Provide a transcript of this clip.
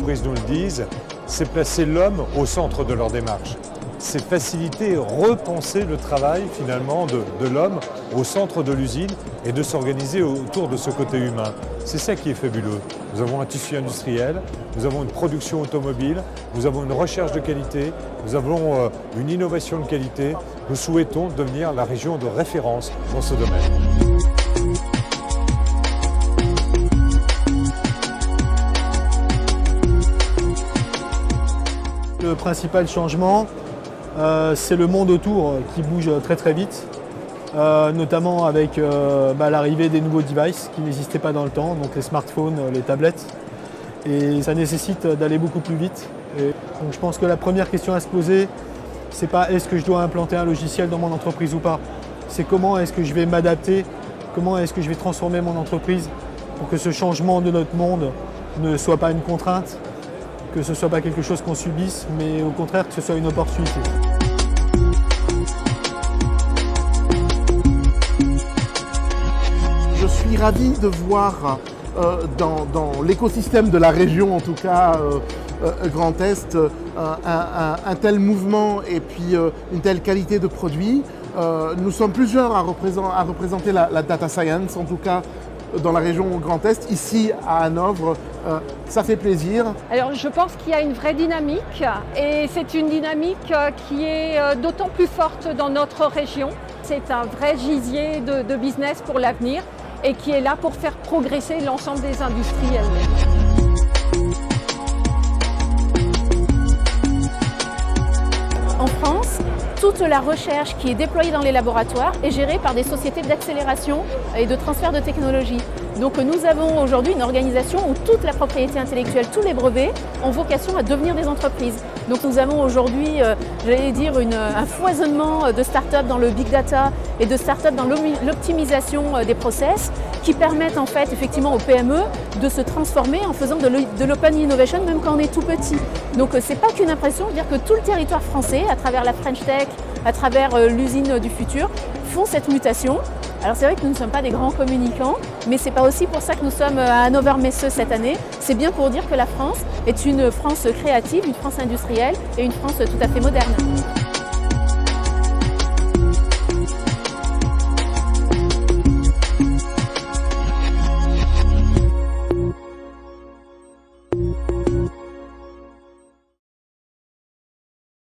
entreprises nous le disent, c'est placer l'homme au centre de leur démarche. C'est faciliter, repenser le travail finalement de l'homme au centre de l'usine et de s'organiser autour de ce côté humain. C'est ça qui est fabuleux. Nous avons un tissu industriel, nous avons une production automobile, nous avons une recherche de qualité, nous avons une innovation de qualité. Nous souhaitons devenir la région de référence dans ce domaine. Le principal changement, c'est le monde autour qui bouge très très vite, notamment avec l'arrivée des nouveaux devices qui n'existaient pas dans le temps, donc les smartphones, les tablettes. Et ça nécessite d'aller beaucoup plus vite. Et donc je pense que la première question à se poser, c'est pas est-ce que je dois implanter un logiciel dans mon entreprise ou pas. C'est comment est-ce que je vais m'adapter, comment est-ce que je vais transformer mon entreprise pour que ce changement de notre monde ne soit pas une contrainte, que ce ne soit pas quelque chose qu'on subisse, mais au contraire que ce soit une opportunité. Je suis ravi de voir dans l'écosystème de la région, en tout cas Grand Est, un tel mouvement et puis une telle qualité de produits. Nous sommes plusieurs à représenter la data science, en tout cas dans la région Grand Est, ici à Hanovre. Ça fait plaisir. Alors je pense qu'il y a une vraie dynamique et c'est une dynamique qui est d'autant plus forte dans notre région. C'est un vrai gisier de business pour l'avenir et qui est là pour faire progresser l'ensemble des industriels. En France, toute la recherche qui est déployée dans les laboratoires est gérée par des sociétés d'accélération et de transfert de technologie. Donc nous avons aujourd'hui une organisation où toute la propriété intellectuelle, tous les brevets ont vocation à devenir des entreprises. Donc nous avons aujourd'hui, j'allais dire, un foisonnement de start-up dans le big data et de start-up dans l'optimisation des process qui permettent en fait effectivement aux PME de se transformer en faisant de l'open innovation même quand on est tout petit. Donc c'est pas qu'une impression, dire que tout le territoire français, à travers la French Tech, à travers l'usine du futur, font cette mutation. Alors c'est vrai que nous ne sommes pas des grands communicants, mais c'est pas aussi pour ça que nous sommes à Hannover Messe cette année. C'est bien pour dire que la France est une France créative, une France industrielle et une France tout à fait moderne.